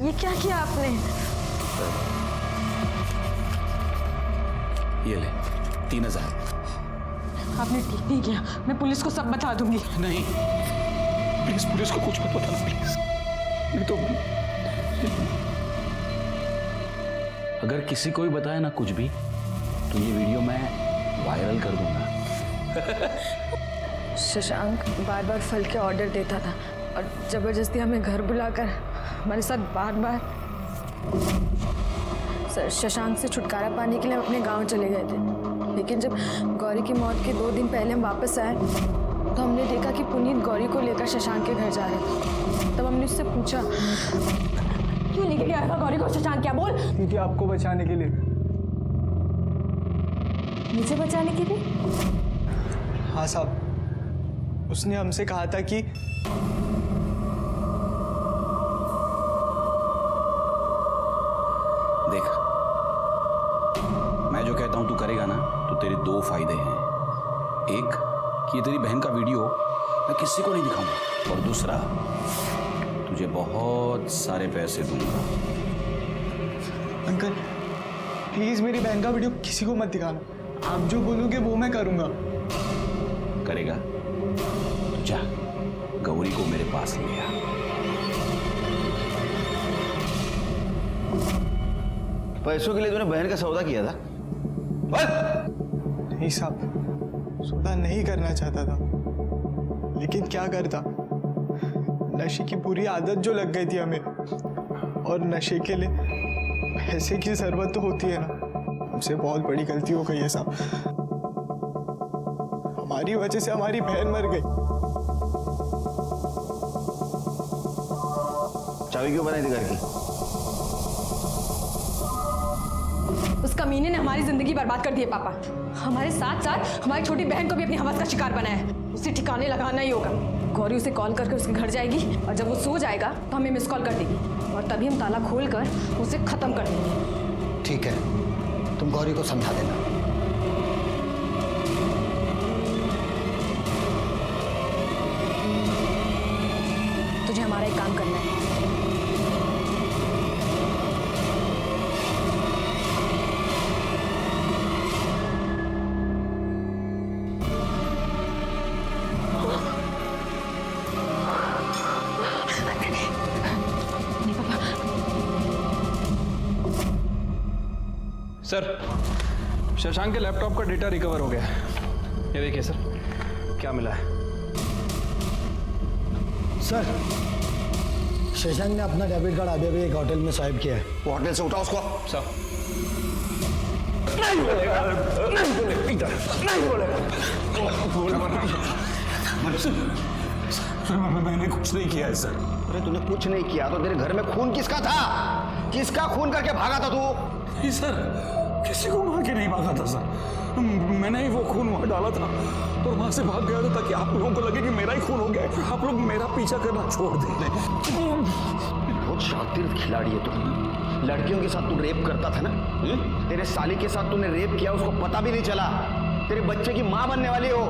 ये क्या किया आपने? ये ले 3000। आपने ठीक नहीं किया, मैं पुलिस को सब बता दूंगी। नहीं प्लीज, पुलिस को कुछ मत बताना प्लीज। नहीं तो अगर किसी को भी बताया ना कुछ भी, तो ये वीडियो मैं वायरल कर दूंगा। शशांक बार बार फल के ऑर्डर देता था और जबरदस्ती हमें घर बुलाकर हमारे साथ बार बार। सर, शशांक से छुटकारा पाने के लिए हम अपने गांव चले गए थे, लेकिन जब गौरी की मौत के 2 दिन पहले हम वापस आए तो हमने देखा कि पुनीत गौरी को लेकर शशांक के घर जा रहे थे। तब हमने उससे पूछा, क्यों लेके गया था गौरी को शशांक? क्या बोल? क्योंकि आपको बचाने के लिए। मुझे बचाने के लिए? हाँ साहब, उसने हमसे कहा था कि देख, मैं जो कहता हूं तू करेगा ना, तो तेरे 2 फायदे हैं। एक कि ये तेरी बहन का वीडियो मैं किसी को नहीं दिखाऊंगा, और दूसरा तुझे बहुत सारे पैसे दूंगा। अंकल प्लीज मेरी बहन का वीडियो किसी को मत दिखाना। आप जो बोलोगे वो मैं करूंगा। करेगा तो जा, गौरी को मेरे पास ले आ। पैसों के लिए तूने बहन का सौदा किया था? नहीं साहब, सौदा नहीं करना चाहता था, लेकिन क्या करता, नशे की बुरी आदत जो लग गई थी हमें, और नशे के लिए पैसे की जरूरत तो होती है ना। हमसे बहुत बड़ी गलती हो गई है साहब, हमारी वजह से हमारी बहन मर गई। चाबी क्यों बनाई थी घर की? उस कमीने ने हमारी जिंदगी बर्बाद कर दी है पापा। हमारे साथ साथ हमारी छोटी बहन को भी अपनी हवस का शिकार बनाया है। उसे ठिकाने लगाना ही होगा। गौरी उसे कॉल करके उसके घर जाएगी, और जब वो सो जाएगा तो हमें मिस कॉल कर देगी, और तभी हम ताला खोल कर उसे खत्म कर देंगे। ठीक है, तुम गौरी को समझा देना। तुझे हमारा एक काम करना है। सर, शशांक के लैपटॉप का डेटा रिकवर हो गया है। ये देखिए सर, क्या मिला है। सर, शशांक ने अपना डेबिट कार्ड अभी अभी एक होटल में स्वाइप किया है। वो होटल से उठाओ उसको। सर, मैंने कुछ नहीं किया है सर। अरे तूने कुछ नहीं किया तो तेरे घर में खून किसका था? किसका खून करके भागा था तू? नहीं सर, किसी को मार के नहीं भागा था सर। मैंने ही वो खून वहां डाला था और वहां से भाग गया था, ताकि आप लोगों को लगे कि मेरा ही खून हो गया, आप लोग मेरा पीछा करना छोड़ दें। बहुत शातिर खिलाड़ी है तू। लड़कियों के साथ तू रेप करता था ना? तेरे साली के साथ तूने रेप किया, उसको पता भी नहीं चला। तेरे बच्चे की माँ बनने वाली हो।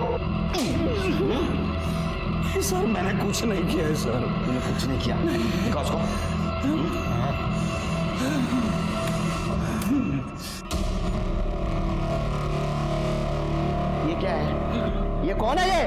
सर मैंने कुछ नहीं किया है सर। तूने कुछ नहीं किया? दिखा उसको। ये क्या है? ये कौन है ये?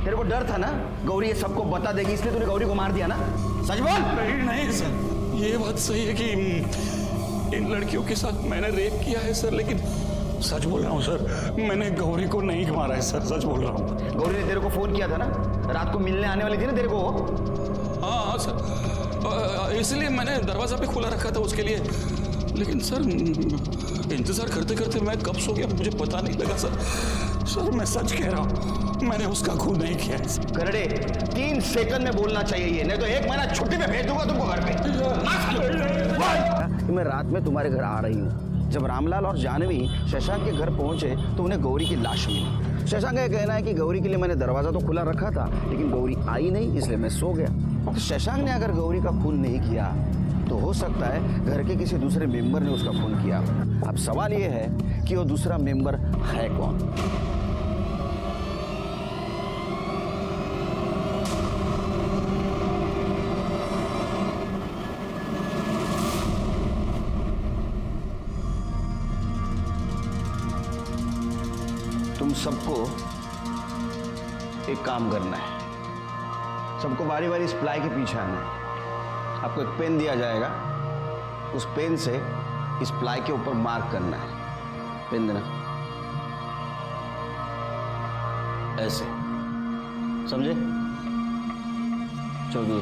तेरे को डर था ना गौरी ये सबको बता देगी, इसलिए तूने गौरी को मार दिया ना? सच बोल। नहीं सर, ये बात सही है कि इन लड़कियों के साथ मैंने रेप किया है सर, लेकिन सच बोल रहा हूँ सर, मैंने गौरी को नहीं मारा है सर, सच बोल रहा हूँ। गौरी ने तेरे को फोन किया था ना, रात को मिलने आने वाली थी ना तेरे को? हाँ हाँ सर, इसलिए मैंने दरवाजा पे खुला रखा था उसके लिए, लेकिन सर इंतजार करते करते मैं कब सो गया मुझे पता नहीं लगा सर। सर मैं सच कह रहा हूँ, मैंने उसका खून नहीं किया है सर। करड़े 3 सेकंड में बोलना चाहिए ये, नहीं तो 1 महीना छुट्टी पे भेज दूंगा तुमको घर पे। मैं रात में तुम्हारे घर आ रही हूँ। जब रामलाल और जानवी शशांक के घर पहुंचे तो उन्हें गौरी की लाश मिली। शशांक का कहना है कि गौरी के लिए मैंने दरवाजा तो खुला रखा था, लेकिन गौरी आई नहीं, इसलिए मैं सो गया। तो शशांक ने अगर गौरी का खून नहीं किया तो हो सकता है घर के किसी दूसरे मेंबर ने उसका खून किया। अब सवाल यह है कि वो दूसरा मेंबर है कौन। तुम सबको एक काम करना है, सबको बारी बारी इस प्लाई के पीछे आना है। आपको एक पेन दिया जाएगा, उस पेन से इस प्लाई के ऊपर मार्क करना है। पेन देना, ऐसे, समझे? चलो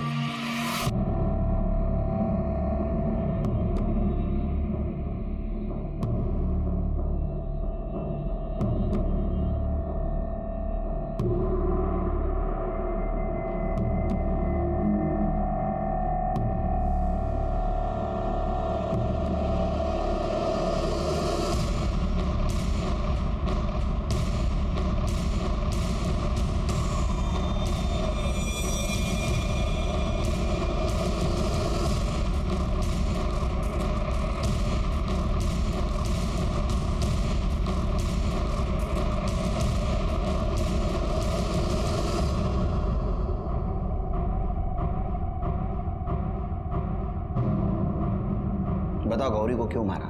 बताओ गौरी को क्यों मारा?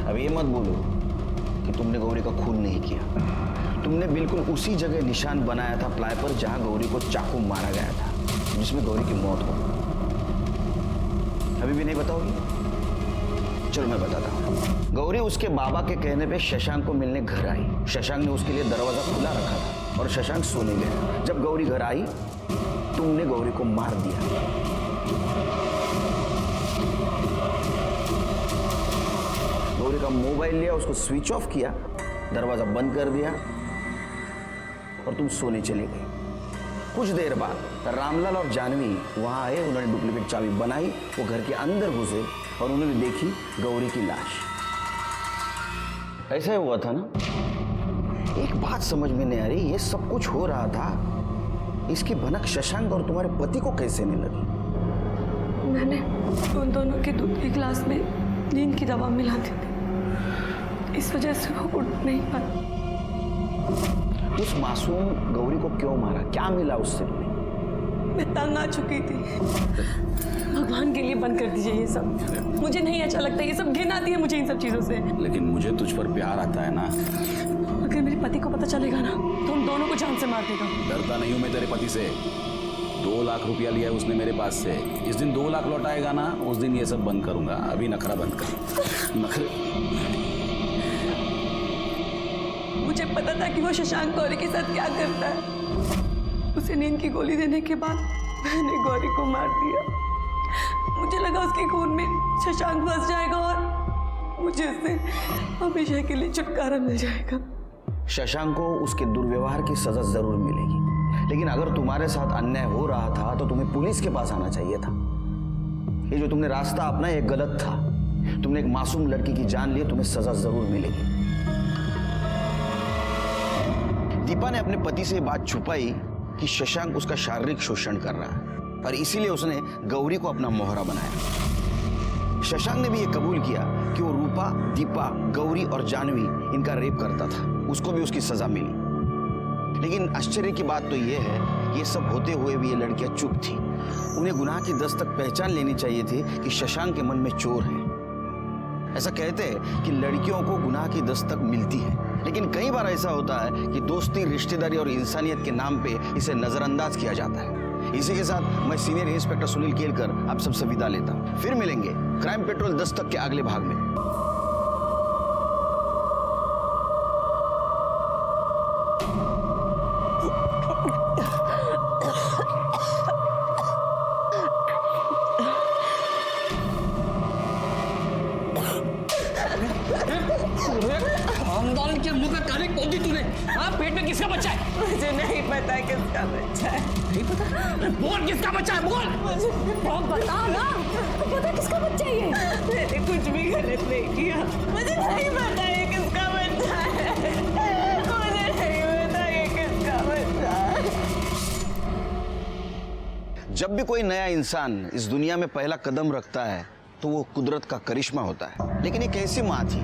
अब ये मत बोलो कि तुमने गौरी का खून नहीं किया। तुमने बिल्कुल उसी जगह निशान बनाया था प्लाई पर जहां गौरी को चाकू मारा गया था, जिसमें गौरी की मौत हो। अभी भी नहीं बताओगी? चलो मैं बताता हूँ। गौरी उसके बाबा के कहने पे शशांक को मिलने घर आई। शशांक ने उसके लिए दरवाजा खुला रखा था और शशांक सोने गया। जब गौरी घर आई, तुमने गौरी को मार दिया। गौरी का मोबाइल लिया, उसको स्विच ऑफ किया, दरवाजा बंद कर दिया और तुम सोने चली गई। कुछ देर बाद रामलाल और जानवी वहां आए। उन्होंने डुप्लीकेट चाबी बनाई, वो घर के अंदर घुसे और उन्होंने देखी गौरी की लाश। ऐसा ही हुआ था ना? एक बात समझ में नहीं आ रही, ये सब कुछ हो रहा था, इसकी भनक शशांक और तुम्हारे पति को कैसे नहीं लगी? मैंने उन दोनों के दूध के गिलास में नींद की दवा मिला दी थी, इस वजह से वो उठ नहीं पाती। उस मासूम गौरी को क्यों मारा? क्या मिला उससे? मैं तंग आ चुकी थी। भगवान के लिए बंद कर दीजिए ये सब, मुझे नहीं अच्छा लगता ये सब, घिन आती है मुझे इन सब चीजों से। लेकिन मुझे तुझ पर प्यार आता है ना। अगर मेरे पति को पता चलेगा ना तो हम दोनों को जान से मार देगा। डरता नहीं हूं मैं तेरे पति से। 2 लाख रुपया लिया है उसने मेरे पास से। जिस दिन 2 लाख लौटाएगा ना, उस दिन ये सब बंद करूंगा। अभी नखरा बंद कर। नखरे। मुझे पता था कि वो शशांक गौरी के साथ क्या करता है। उसे नींद की गोली देने के बाद मैंने गौरी को मार दिया। मुझे लगा उसके खून में शशांक फंस जाएगा और मुझे उससे हमेशा के लिए छुटकारा मिल जाएगा। शशांक को उसके दुर्व्यवहार की सजा जरूर मिलेगी, लेकिन अगर तुम्हारे साथ अन्याय हो रहा था तो तुम्हें पुलिस के पास आना चाहिए था। ये जो तुमने रास्ता अपनाया ये गलत था। तुमने एक मासूम लड़की की जान ली, तुम्हें सजा जरूर मिलेगी। दीपा ने अपने पति से बात छुपाई कि शशांक उसका शारीरिक शोषण कर रहा है और इसीलिए उसने गौरी को अपना मोहरा बनाया। शशांक ने भी ये कबूल किया कि वो रूपा, दीपा, गौरी और जानवी इनका रेप करता था। उसको भी उसकी सजा मिली। लेकिन आश्चर्य की बात तो ये है, ये सब होते हुए भी ये लड़कियां चुप थी। उन्हें गुनाह की दस्तक पहचान लेनी चाहिए थी कि शशांक के मन में चोर है। ऐसा कहते हैं कि लड़कियों को गुनाह की दस्तक मिलती है, लेकिन कई बार ऐसा होता है कि दोस्ती, रिश्तेदारी और इंसानियत के नाम पे इसे नजरअंदाज किया जाता है। इसी के साथ मैं सीनियर इंस्पेक्टर सुनील केलकर आप सबसे विदा लेता हूं। फिर मिलेंगे क्राइम पेट्रोल दस्तक के अगले भाग में। खानदान के मुंह पे काली खोल दी तूने। हाँ, पेट में किसका बच्चा है? मुझे नहीं पता किसका बच्चा है। नहीं पता? बोल किसका बच्चा है, बोल। बहुत बता ना, तो पता किसका बच्चा है ये? मैंने कुछ भी गलत नहीं किया, मुझे नहीं पता है किसका जब भी कोई नया इंसान इस दुनिया में पहला कदम रखता है तो वो कुदरत का करिश्मा होता है। लेकिन एक ऐसी माँ थी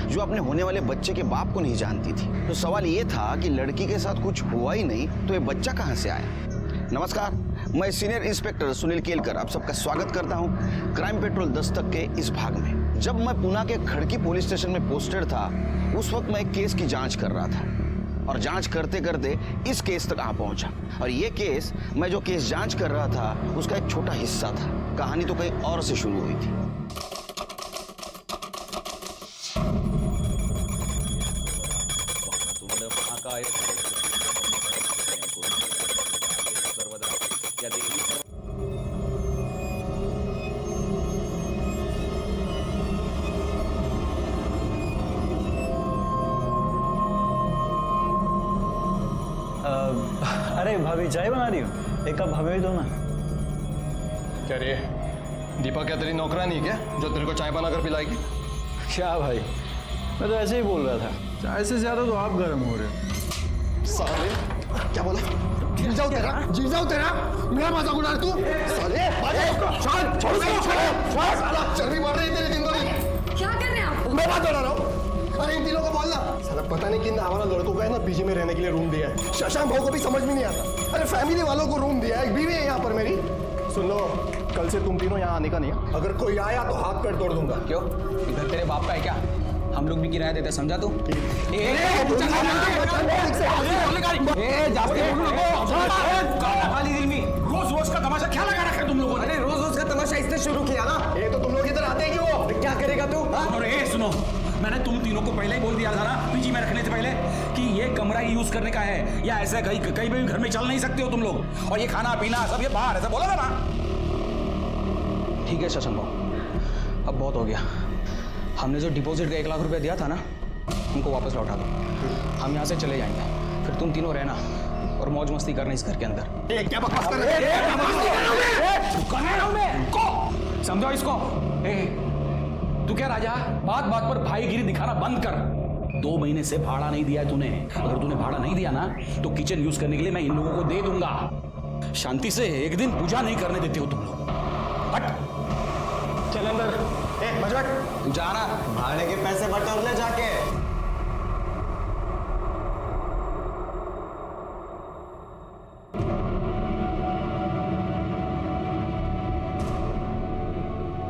जो अपने होने वाले बच्चे के बाप को नहीं जानती थी। तो सवाल ये था कि लड़की के साथ कुछ हुआ ही नहीं तो ये बच्चा कहाँ से आया। नमस्कार, मैं सीनियर इंस्पेक्टर सुनील केलकर आप सबका स्वागत करता हूँ क्राइम पेट्रोल दस्तक के इस भाग में। जब मैं पुणे के खड़की पुलिस स्टेशन में पोस्टेड था उस वक्त मैं एक केस की जांच कर रहा था और जांच करते करते इस केस तक आ पहुंचा। और ये केस, मैं जो केस जांच कर रहा था उसका एक छोटा हिस्सा था। कहानी तो कहीं और से शुरू हुई थी। अरे भाभी चाय बना रही हो, एक कप हमें भी दो ना। क्या रे, दीपा क्या तेरी नौकरानी क्या जो तेरे को चाय बनाकर पिलाएगी? क्या भाई, मैं तो ऐसे ही बोल रहा था। चाय से ज्यादा तो आप गर्म हो रहे हो। साले क्या बोला? गिर जाओ तेरा मेरा मजाक उड़ा तू। साले छोड़ चर्बी बढ़ रही है तेरी दिन को दिन। क्या कर रहे हैं आप? मैं बात बना रहा हूँ। अरे इन तीनों को बोलना। साला पता नहीं किन हमारा लड़कों का है ना पीजी में रहने के लिए रूम दिया है। शशांक भाव को भी समझ में नहीं आता। अरे फैमिली वालों को रूम दिया है, एक बीवी है यहाँ पर मेरी। सुन लो, कल से तुम तीनों यहाँ आने का नहीं है। अगर कोई आया तो हाथ पैर तोड़ दूंगा। क्यों, इधर तेरे बाप का है क्या? हम लोग भी किराया देते, समझा तू? रोज रोज का तमाशा क्या लगा रखा है तुम लोगों ने? अरे रोज रोज का तमाशा इसने शुरू किया ना। ये तो तुम लोग इधर आते ही क्यों? क्या करेगा तू? सुनो, मैंने तुम तीनों को पहले ही बोल दिया था ना पीजी में रखने से पहले कि ये कमरा यूज करने का है, या ऐसा कहीं भी घर में चल नहीं सकते हो तुम लोग। और ये खाना पीना सब ये बाहर, ऐसा बोला था ना? ठीक है शशांक भाव, अब बहुत हो गया। हमने जो डिपॉजिट का 1 लाख रुपया दिया था ना, हमको वापस लौटा दो। हम यहाँ से चले जाएंगे, फिर तुम तीनों रहना और मौज मस्ती करना इस घर के अंदर। क्या बकवास कर रहे हो? समझो इसको। तू क्या राजा, बात बात पर भाईगिरी दिखाना बंद कर। 2 महीने से भाड़ा नहीं दिया है तूने। अगर तूने भाड़ा नहीं दिया ना तो किचन यूज करने के लिए मैं इन लोगों को दे दूंगा। शांति से एक दिन पूजा नहीं करने देते हो तुम लोग। हट चल अंदर। बजट तू जाना, भाड़े के पैसे बटोर ले जाके।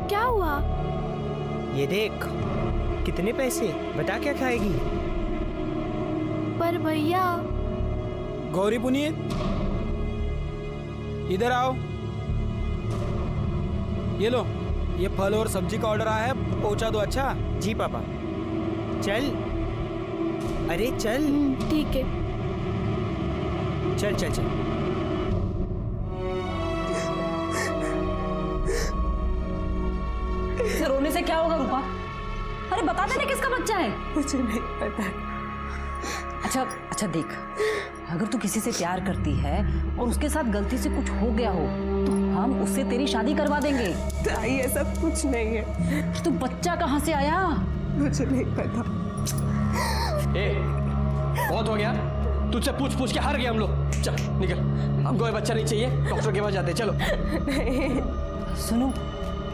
क्या हुआ? ये देख, कितने पैसे, बता क्या खाएगी? पर भैया। गौरी पुनीत, इधर आओ। ये लो, ये फल और सब्जी का ऑर्डर आया है, पहुंचा दो। अच्छा जी पापा। चल, अरे चल। ठीक है। चल चल चल। रोने से क्या होगा रूपा? अरे बता देना किसका बच्चा है। मुझे नहीं पता। अच्छा देख, अगर तू किसी से प्यार करती है और उसके साथ गलती से कुछ हो गया हो तो हम उससे तेरी शादी करवा देंगे। ताई ऐसा कुछ नहीं है। तो बच्चा कहाँ से आया? मुझे नहीं पता। बहुत हो गया, तुझसे पूछ पूछ के हार गए हम लोग। चल निकल, हमको ये बच्चा नहीं चाहिए, डॉक्टर के पास जाते हैं। चलो। सुनो,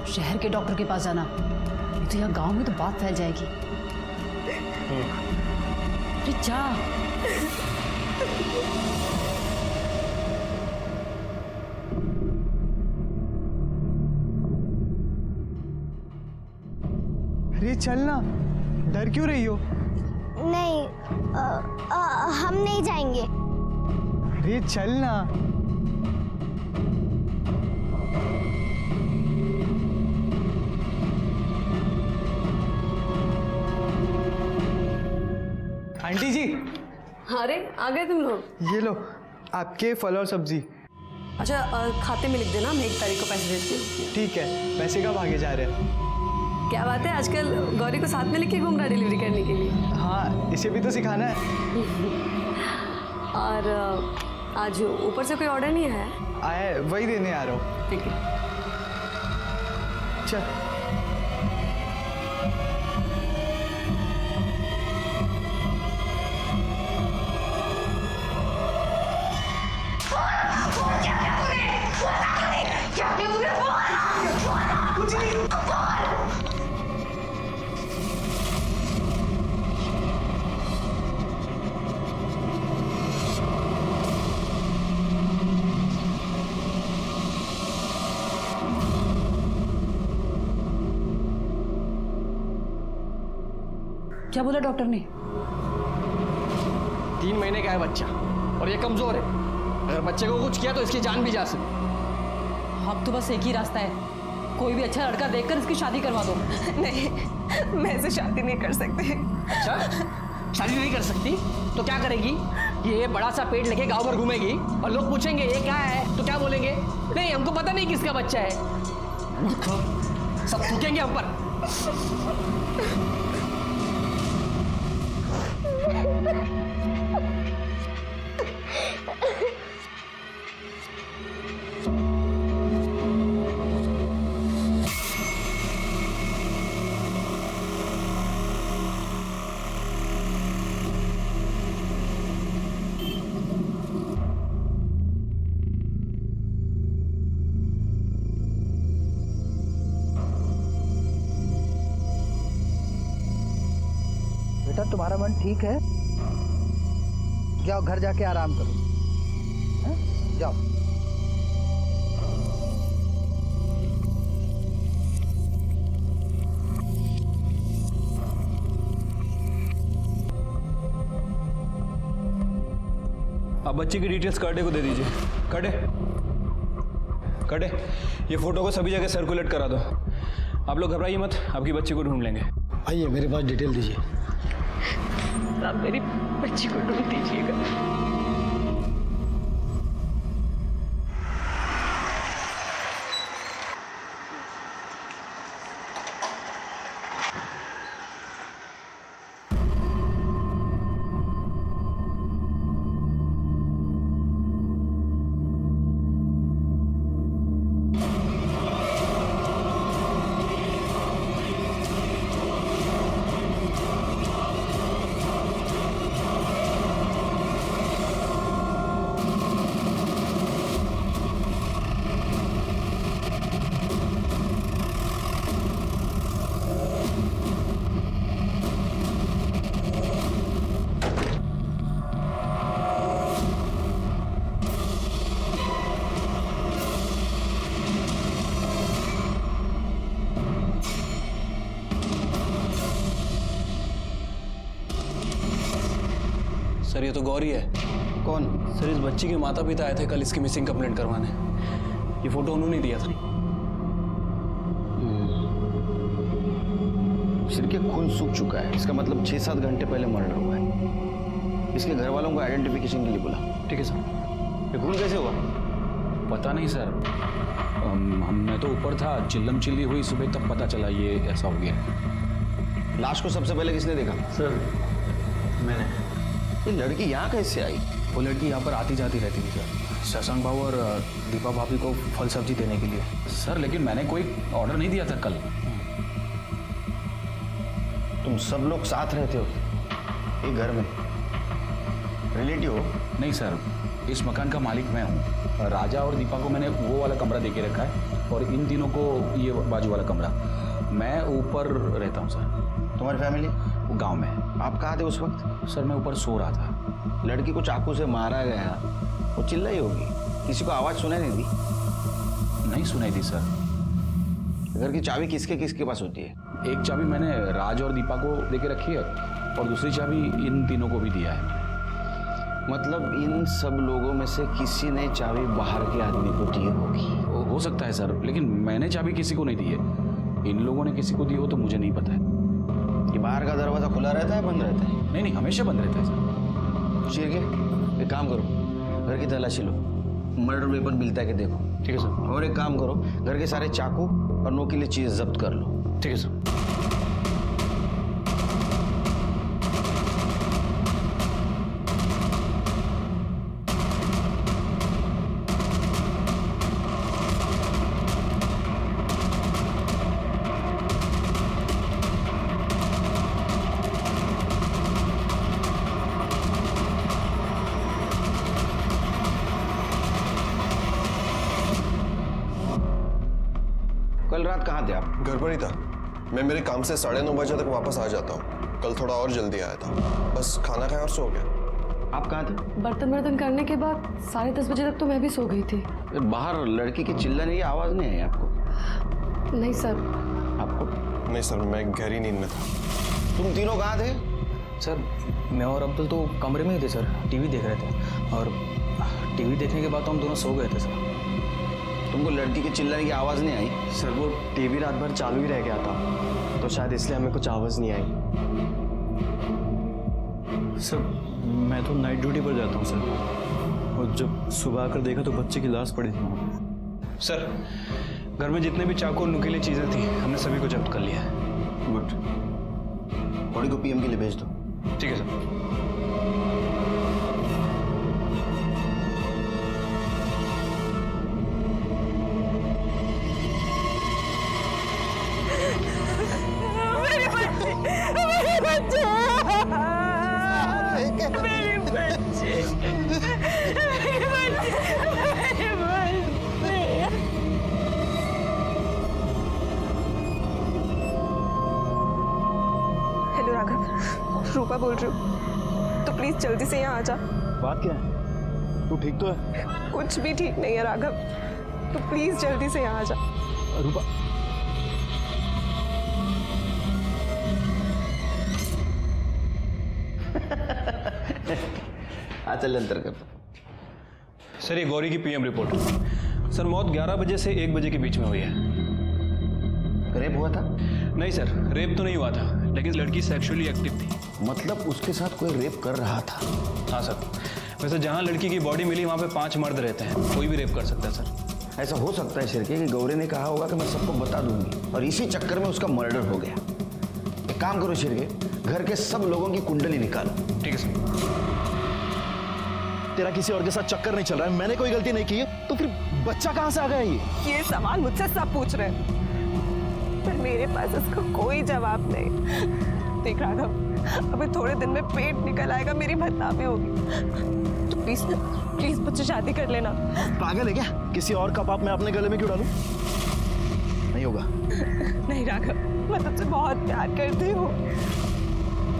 शहर के डॉक्टर के पास जाना, नहीं तो यहाँ गांव में तो बात फैल जाएगी। अरे जा। अरे चलना, डर क्यों रही हो? नहीं, हम नहीं जाएंगे। अरे चलना। आंटी जी। अरे आ गए तुम लोग। ये लो आपके फल और सब्जी। अच्छा खाते में लिख देना, मैं 1 तारीख को पैसे देती हूँ। ठीक है, पैसे कब आगे जा रहे हैं? क्या बात है, आजकल गौरी को साथ में लेके घूम रहा डिलीवरी करने के लिए। हाँ, इसे भी तो सिखाना है। और आज ऊपर से कोई ऑर्डर नहीं आया? आया है, वही देने आ रहा हूँ। ठीक है। चल। क्या बोला डॉक्टर ने? 3 महीने का है बच्चा और ये कमजोर है। अगर बच्चे को कुछ किया तो इसकी जान भी जा सकती। अब तो बस एक ही रास्ता है, कोई भी अच्छा लड़का देखकर इसकी शादी करवा दो। नहीं, मैं इसे शादी नहीं कर सकती। अच्छा, शादी नहीं कर सकती तो क्या करेगी? ये बड़ा सा पेड़ लेके गांव भर घूमेगी और लोग पूछेंगे ये क्या है, तो क्या बोलेंगे? नहीं, हमको पता नहीं किसका बच्चा है। सब थूकेंगे हम पर। बेटा तुम्हारा मन ठीक है? जाओ घर जाके आराम करो। हैं? जाओ। आप बच्ची की डिटेल्स कर्डे को दे दीजिए। कर्डे, कर्डे, ये फोटो को सभी जगह सर्कुलेट करा दो। आप लोग घबराइए मत, आपकी बच्ची को ढूंढ लेंगे। आइए मेरे पास डिटेल दीजिए। आप मेरी बच्ची को ढूंढ दीजिएगा। सर ये तो गौरी है। कौन? सर इस बच्ची के माता पिता आए थे कल इसकी मिसिंग कंप्लेंट करवाने। ये फोटो उन्होंने दिया था। सिर के खून सूख चुका है, इसका मतलब 6-7 घंटे पहले मर्डर हुआ है। इसके घर वालों को आइडेंटिफिकेशन के लिए बोला। ठीक है सर। ये खून कैसे हुआ? पता नहीं सर, मैं तो ऊपर था, चिल्लम चिल्ली हुई सुबह, तब पता चला ये ऐसा हो गया। लाश को सबसे पहले किसने देखा? सर मैंने। ये लड़की यहाँ कैसे आई? वो लड़की यहाँ पर आती जाती रहती थी सर, शशांक बाबू और दीपा भाभी को फल सब्जी देने के लिए। सर लेकिन मैंने कोई ऑर्डर नहीं दिया था कल। तुम सब लोग साथ रहते हो एक घर में? रिलेटिव हो? नहीं सर, इस मकान का मालिक मैं हूँ। राजा और दीपा को मैंने वो वाला कमरा दे के रखा है और इन तीनों को ये बाजू वाला कमरा। मैं ऊपर रहता हूँ सर। तुम्हारी फैमिली? वो गांव में। आप कहाँ थे उस वक्त? सर मैं ऊपर सो रहा था। लड़की को चाकू से मारा गया, वो चिल्लाई होगी, किसी को आवाज़ सुनाई नहीं दी? नहीं सुनाई दी सर। घर की चाबी किसके किसके पास होती है? एक चाबी मैंने राज और दीपा को दे के रखी है और दूसरी चाबी इन तीनों को भी दिया है मैंने। मतलब इन सब लोगों में से किसी ने चाबी बाहर के आदमी को दी होगी। हो सकता है सर, लेकिन मैंने चाबी किसी को नहीं दी है। इन लोगों ने किसी को दी हो तो मुझे नहीं पता है। कि बाहर का दरवाजा खुला रहता है, बंद रहता है? नहीं, हमेशा बंद रहता है सर। चीर के एक काम करो, घर की तलाशी लो, मर्डर वेपन मिलता है कि देखो। ठीक है सर। और एक काम करो, घर के सारे चाकू और नोकीली चीज जब्त कर लो। ठीक है सर। कल रात कहाँ थे आप? घर पर ही था। मैं मेरे काम से 9:30 बजे तक वापस आ जाता हूँ। कल थोड़ा और जल्दी आया था, बस खाना खाया और सो गया। आप कहाँ थे? बर्तन करने के बाद 10:30 बजे तक तो मैं भी सो गई थी। बाहर लड़की की चिल्लाने की आवाज नहीं आई आपको? नहीं सर। आपको? नहीं सर, मैं गहरी नींद में था। तुम तीनों कहाँ थे? सर मैं और अब्दुल तो कमरे में ही थे सर, टीवी देख रहे थे, और टीवी देखने के बाद तो हम दोनों सो गए थे सर। तुमको लड़की के चिल्लाने की आवाज नहीं आई? सर वो टीवी रात भर चालू ही रह गया था, तो शायद इसलिए हमें कुछ आवाज़ नहीं आई। सर मैं तो नाइट ड्यूटी पर जाता हूँ सर, और जब सुबह आकर देखा तो बच्चे की लाश पड़ी थी वहाँ पे। सर घर में जितने भी चाकू और नुकीली चीज़ें थी हमने सभी को जब्त कर लिया है। गुड। बॉडी को पीएम के लिए भेज दो। ठीक है सर। हेलो राघव, रूपा बोल रही हूँ, तो प्लीज जल्दी से यहाँ आ जा। बात क्या है? तू ठीक तो है? कुछ भी ठीक नहीं है राघव, तो प्लीज जल्दी से यहाँ आ जा। रूपा चल अंतर कर। सर ये गौरी की पीएम रिपोर्ट। सर मौत 11 बजे से 1 बजे के बीच में हुई है। रेप हुआ था? नहीं सर, रेप तो नहीं हुआ था, लेकिन लड़की सेक्सुअली एक्टिव थी। मतलब उसके साथ कोई रेप कर रहा था? हाँ सर। वैसे जहाँ लड़की की बॉडी मिली वहाँ पे 5 मर्द रहते हैं, कोई भी रेप कर सकता है सर। ऐसा हो सकता है शिरके कि गौरी ने कहा होगा कि मैं सबको बता दूंगी, और इसी चक्कर में उसका मर्डर हो गया। एक काम करो शिरके, घर के सब लोगों की कुंडली निकालो। ठीक है सर। तेरा किसी और के साथ चक्कर नहीं चल रहा है, मैंने कोई गलती नहीं की है, तो फिर बच्चा कहाँ से आ गया ये सवाल मुझसे सब पूछ रहे हैं, पर मेरे पास इसका कोई जवाब नहीं। देख राघव, अभी थोड़े दिन में पेट निकल आएगा, मेरी बदनामी होगी, तो प्लीज प्लीज मुझसे शादी कर लेना। पागल है क्या? किसी और का पाप मैं अपने गले में क्यों डालूं? नहीं होगा। नहीं राघव, मैं तुझसे बहुत प्यार करती हूँ।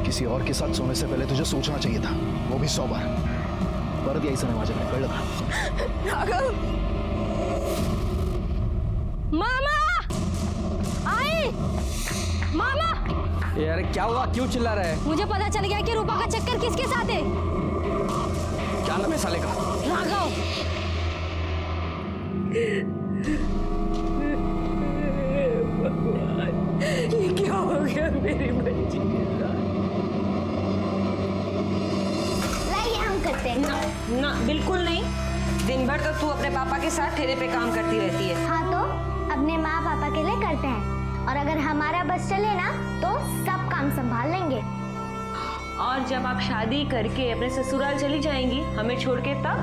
किसी और के साथ सोने से पहले तुझे सोचना चाहिए था, वो भी 100 बार। परत यायचं नाही माझ्याकडे, कळलं का? राघव, मामा आई, मामा। यार क्या हुआ, क्यों चिल्ला रहा है? मुझे पता चल गया कि रूपा का चक्कर किसके साथ है। क्या नाम है साले का? राघव। ये क्या हो गया मेरी बच्ची के साथ? लाइए हम करते हैं। ना बिल्कुल नहीं। दिन भर तो तू अपने पापा के साथ ठेले पे काम करती रहती है। हाँ तो अपने माँ पापा के लिए करते हैं, और अगर हमारा बस चले ना तो सब काम संभाल लेंगे। और जब आप शादी करके अपने ससुराल चली जाएंगी हमें छोड़ के, तब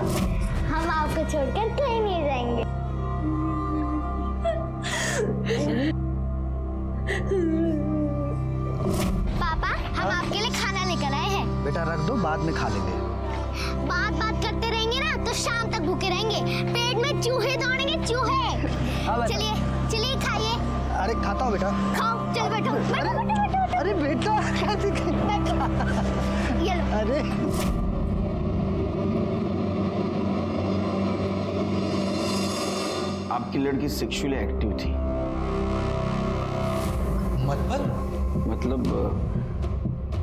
हम आपको छोड़कर कहीं नहीं जाएंगे। पापा, हम आपके लिए खाना लेकर आए हैं। बेटा रख दो, बाद में खा लेंगे। बात करते रहेंगे ना तो शाम तक भूखे रहेंगे, पेट में चूहे दौड़ेंगे, चूहे। चलिए चलिए खाइए। अरे खाता हूँ बेटा। खाओ, चल बैठो बैठो बैठो बैठो। अरे बेटा बैठो। ये लो। अरे आपकी लड़की सेक्सुअली एक्टिव थी? मतलब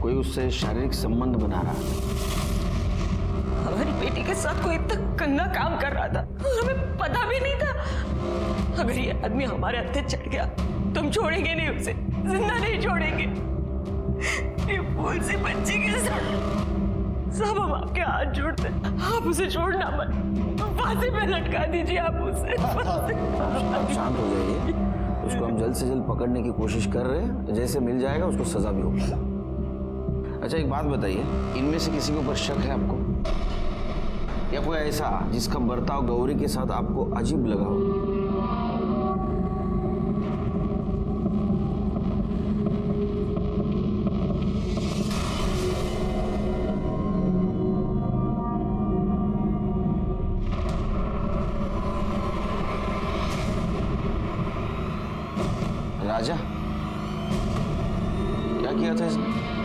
कोई उससे शारीरिक संबंध बना रहा था? हमारी बेटी के साथ कोई इतना गंदा काम कर रहा था और हमें पता भी नहीं था। अगर ये आदमी हमारे हत्थे चढ़ गया तो हम छोड़ेंगे नहीं उसे, जिंदा नहीं छोड़ेंगे। ये फूल सी बच्ची के साथ सब हम आपके हाथ जोड़ते, आप उसे छोड़ना मत, फांसी पे लटका दीजिए आप उसे। आप शांत हो जाइए, उसको हम जल्द से जल्द पकड़ने की कोशिश कर रहे हैं, जैसे मिल जाएगा उसको सजा भी होगी। अच्छा एक बात बताइए, इनमें से किसी के ऊपर शक है आपको, या कोई ऐसा जिसका बर्ताव गौरी के साथ आपको अजीब लगा हो? राजा? क्या किया था इसने?